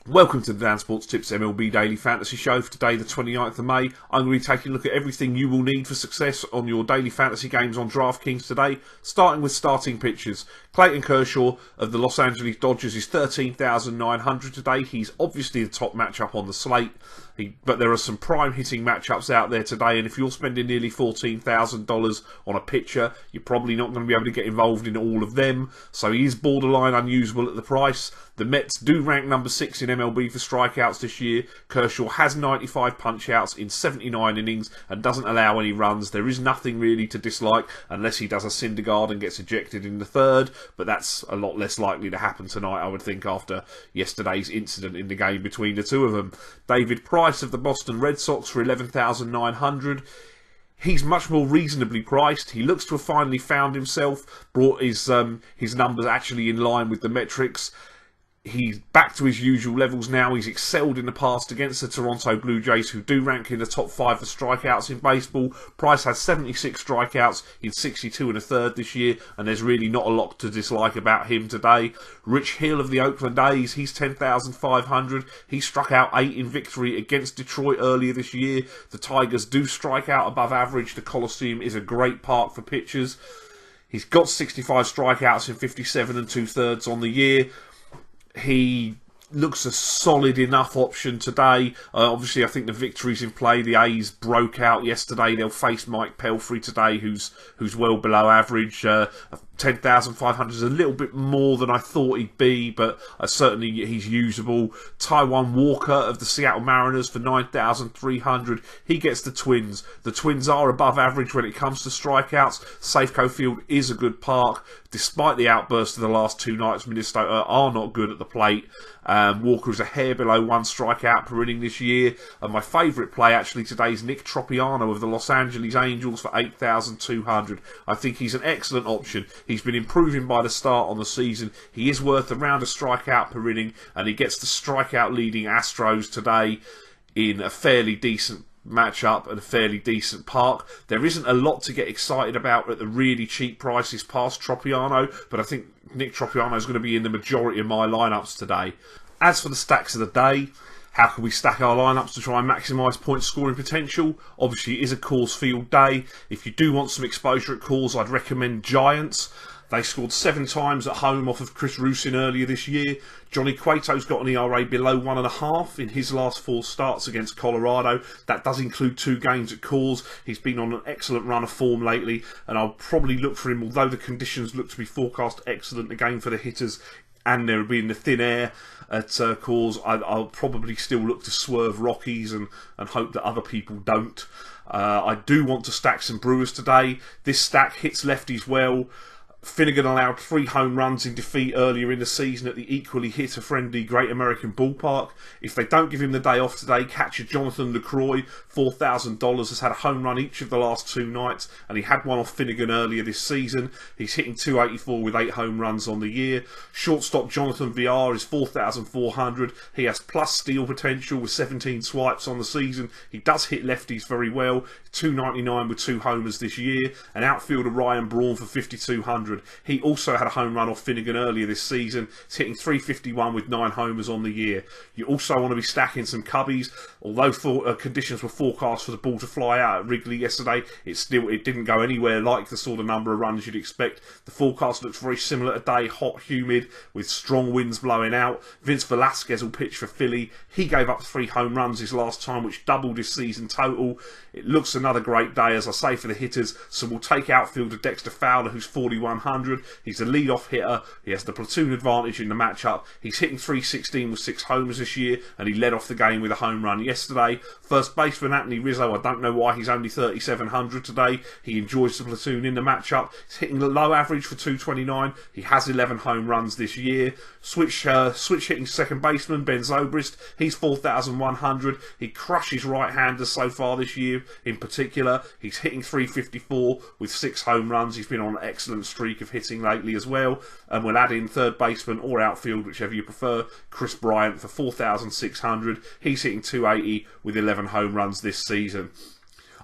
Welcome to the Dan Sports Tips MLB Daily Fantasy Show for today, the 29th of May. I'm going to be taking a look at everything you will need for success on your daily fantasy games on DraftKings today, starting with starting pitchers. Clayton Kershaw of the Los Angeles Dodgers is 13,900 today. He's obviously the top matchup on the slate, but there are some prime hitting matchups out there today, and if you're spending nearly $14,000 on a pitcher, you're probably not going to be able to get involved in all of them, so he is borderline unusable at the price. The Mets do rank number 6 in MLB for strikeouts this year. Kershaw has 95 punch-outs in 79 innings and doesn't allow any runs. There is nothing really to dislike unless he does a Syndergaard and gets ejected in the third, but that's a lot less likely to happen tonight, I would think, after yesterday's incident in the game between the two of them. David Price of the Boston Red Sox for 11,900. He's much more reasonably priced. He looks to have finally found himself, brought his numbers actually in line with the metrics. He's back to his usual levels now. He's excelled in the past against the Toronto Blue Jays, who do rank in the top 5 for strikeouts in baseball. Price has 76 strikeouts in 62 and a third this year, and there's really not a lot to dislike about him today. Rich Hill of the Oakland A's, he's 10,500. He struck out 8 in victory against Detroit earlier this year. The Tigers do strike out above average. The Coliseum is a great park for pitchers. He's got 65 strikeouts in 57 and 2/3 on the year. He looks a solid enough option today. Obviously, I think the victory's in play. The A's broke out yesterday. They'll face Mike Pelfrey today, who's well below average. 10,500 is a little bit more than I thought he'd be, but certainly he's usable. Taijuan Walker of the Seattle Mariners for 9,300. He gets the Twins. The Twins are above average when it comes to strikeouts. Safeco Field is a good park. Despite the outburst of the last 2 nights, Minnesota are not good at the plate. Walker is a hair below 1 strikeout per inning this year. And my favourite play actually today is Nick Tropeano of the Los Angeles Angels for 8,200. I think he's an excellent option. He's been improving by the start on the season. He is worth around a strikeout per inning, and he gets the strikeout leading Astros today in a fairly decent matchup and a fairly decent park. There isn't a lot to get excited about at the really cheap prices past Tropeano, but I think Nick Tropeano is going to be in the majority of my lineups today. As for the stacks of the day, how can we stack our lineups to try and maximise point scoring potential? Obviously, it is a Coors Field day. If you do want some exposure at Coors, I'd recommend Giants. They scored 7 times at home off of Chris Rusin earlier this year. Johnny Cueto's got an ERA below 1.5 in his last 4 starts against Colorado. That does include 2 games at Coors. He's been on an excellent run of form lately, and I'll probably look for him, although the conditions look to be forecast excellent again for the hitters, and there will be in the thin air at Coors. I'll probably still look to swerve Rockies and hope that other people don't. I do want to stack some Brewers today. This stack hits lefties well. Finnegan allowed 3 home runs in defeat earlier in the season at the equally hitter-friendly Great American Ballpark. If they don't give him the day off today, catcher Jonathan Lucroy, $4,000, has had a home run each of the last 2 nights, and he had one off Finnegan earlier this season. He's hitting .284 with 8 home runs on the year. Shortstop Jonathan VR is 4,400. He has plus steal potential with 17 swipes on the season. He does hit lefties very well. .299 with 2 homers this year. And outfielder Ryan Braun for 5,200. He also had a home run off Finnegan earlier this season. He's hitting .351 with 9 homers on the year. You also want to be stacking some Cubbies. Although conditions were forecast for the ball to fly out at Wrigley yesterday, it didn't go anywhere like the sort of number of runs you'd expect. The forecast looks very similar today, hot, humid, with strong winds blowing out. Vince Velasquez will pitch for Philly. He gave up 3 home runs his last time, which doubled his season total. It looks another great day, as I say, for the hitters. So we'll take outfielder Dexter Fowler, who's 4,100. He's a lead-off hitter. He has the platoon advantage in the matchup. He's hitting .316 with 6 homers this year, and he led off the game with a home run yesterday. First baseman Anthony Rizzo, I don't know why he's only 3,700 today. He enjoys the platoon in the matchup. He's hitting the low average for .229. He has 11 home runs this year. Switch hitting second baseman Ben Zobrist. He's 4,100. He crushes right-handers so far this year. In particular, he's hitting .354 with 6 home runs. He's been on an excellent streak of hitting lately as well. And we'll add in third baseman or outfield, whichever you prefer, Chris Bryant for 4,600. He's hitting .280 with 11 home runs this season.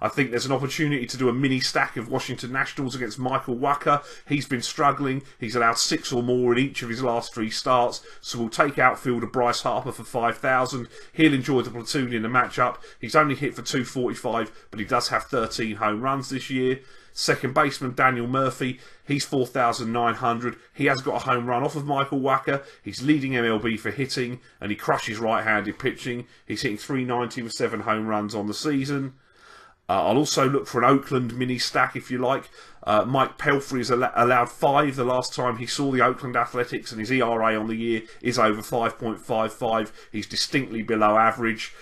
I think there's an opportunity to do a mini stack of Washington Nationals against Michael Wacha. He's been struggling. He's allowed 6 or more in each of his last 3 starts. So we'll take outfielder Bryce Harper for 5,000. He'll enjoy the platoon in the matchup. He's only hit for 245, but he does have 13 home runs this year. Second baseman Daniel Murphy, he's 4,900. He has got a home run off of Michael Wacha. He's leading MLB for hitting, and he crushes right-handed pitching. He's hitting 390 with 7 home runs on the season. I'll also look for an Oakland mini stack if you like. Mike Pelfrey has allowed 5 the last time he saw the Oakland Athletics, and his ERA on the year is over 5.55. He's distinctly below average.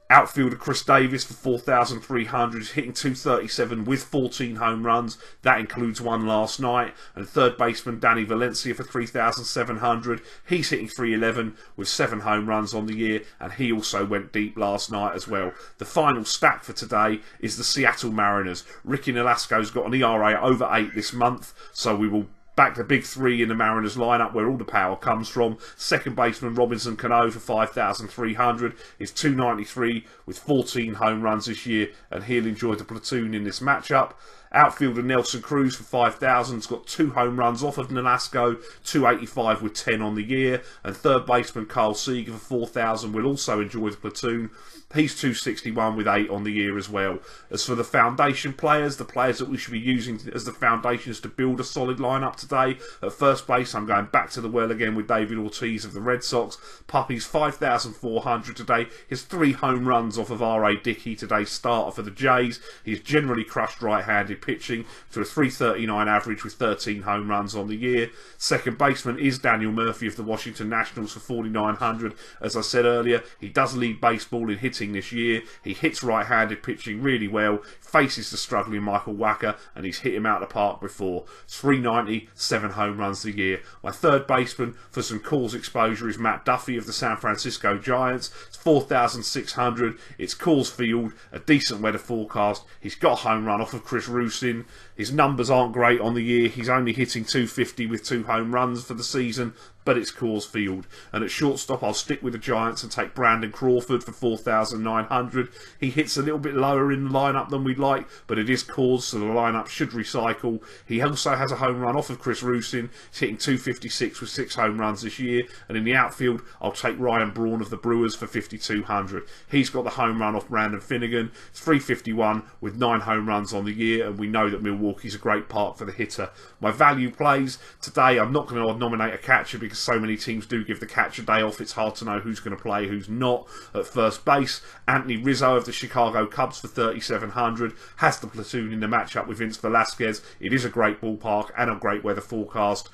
Outfielder Chris Davis for 4,300 is hitting 237 with 14 home runs. That includes 1 last night. And third baseman Danny Valencia for 3,700. He's hitting 311 with 7 home runs on the year, and he also went deep last night as well. The final stack for today is the Seattle Mariners. Ricky Nolasco's got an ERA over 8 this month, so we will back the big 3 in the Mariners lineup where all the power comes from. Second baseman Robinson Cano for 5,300 is 293 with 14 home runs this year, and he'll enjoy the platoon in this matchup. Outfielder Nelson Cruz for 5,000 has got 2 home runs off of Nolasco, 285 with 10 on the year. And third baseman Carl Seager for 4,000 will also enjoy the platoon. He's 261 with 8 on the year as well. As for the foundation players, the players that we should be using as the foundations to build a solid lineup today, at first base I'm going back to the well again with David Ortiz of the Red Sox. Puppy's 5,400 today. His 3 home runs off of R.A. Dickey, today's starter for the Jays. He's generally crushed right-handed pitching to a 339 average with 13 home runs on the year. Second baseman is Daniel Murphy of the Washington Nationals for 4,900. As I said earlier, he does lead baseball in hitting this year. He hits right-handed pitching really well, faces the struggling Michael Wacha, and he's hit him out of the park before. 390, 7 home runs a year. My third baseman for some calls exposure is Matt Duffy of the San Francisco Giants. It's 4,600. It's Coors Field, a decent weather forecast. He's got a home run off of Chris Rusin. His numbers aren't great on the year. He's only hitting 250 with 2 home runs for the season, but it's Coors Field. And at shortstop, I'll stick with the Giants and take Brandon Crawford for 4,900. He hits a little bit lower in the lineup than we'd like, but it is Coors, so the lineup should recycle. He also has a home run off of Chris Rusin. He's hitting 256 with 6 home runs this year. And in the outfield, I'll take Ryan Braun of the Brewers for 5,200. He's got the home run off Brandon Finnegan. It's 351 with 9 home runs on the year, and we know that Milwaukee's a great park for the hitter. My value plays today, I'm not going to nominate a catcher because so many teams do give the catcher day off. It's hard to know who's going to play, who's not. At first base, Anthony Rizzo of the Chicago Cubs for 3,700 has the platoon in the matchup with Vince Velasquez. It is a great ballpark and a great weather forecast.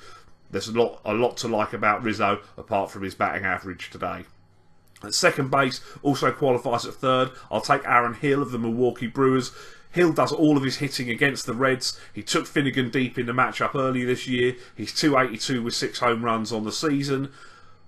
There's a lot to like about Rizzo apart from his batting average today. At second base, also qualifies at third, I'll take Aaron Hill of the Milwaukee Brewers. Hill does all of his hitting against the Reds. He took Finnegan deep in the matchup early this year. He's 282 with 6 home runs on the season.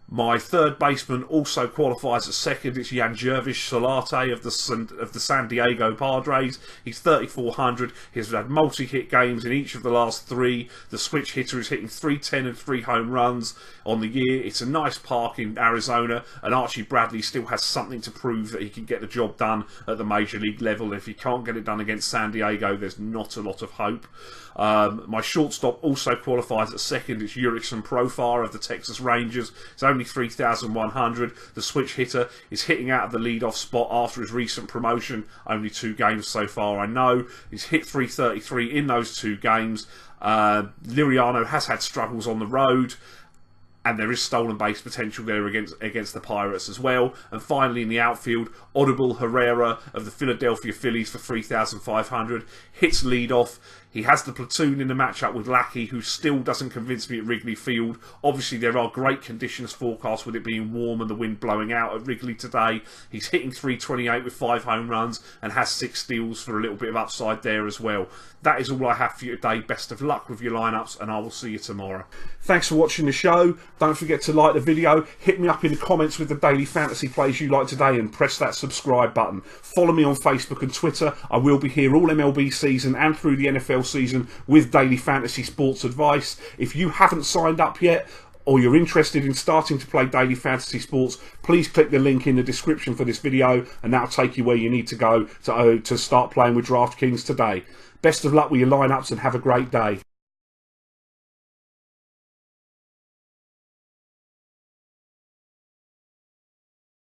My third baseman also qualifies at second. It's Yangervis Solarte of the San Diego Padres. He's 3,400. He's had multi-hit games in each of the last 3. The switch hitter is hitting 310 and 3 home runs on the year. It's a nice park in Arizona, and Archie Bradley still has something to prove that he can get the job done at the major league level. If he can't get it done against San Diego, there's not a lot of hope. My shortstop also qualifies at second. It's Urickson Profar of the Texas Rangers. It's only 3,100. The switch hitter is hitting out of the leadoff spot after his recent promotion. Only 2 games so far, I know. He's hit 333 in those 2 games. Liriano has had struggles on the road, and there is stolen base potential there against the Pirates as well. And finally in the outfield, Odubel Herrera of the Philadelphia Phillies for 3,500 hits leadoff. He has the platoon in the matchup with Lackey, who still doesn't convince me at Wrigley Field. Obviously, there are great conditions forecast with it being warm and the wind blowing out at Wrigley today. He's hitting 328 with 5 home runs and has 6 steals for a little bit of upside there as well. That is all I have for you today. Best of luck with your lineups, and I will see you tomorrow. Thanks for watching the show. Don't forget to like the video. Hit me up in the comments with the daily fantasy plays you like today, and press that subscribe button. Follow me on Facebook and Twitter. I will be here all MLB season and through the NFL season with daily fantasy sports advice. If you haven't signed up yet, or you're interested in starting to play daily fantasy sports, please click the link in the description for this video and that'll take you where you need to go to start playing with DraftKings today. Best of luck with your lineups and have a great day.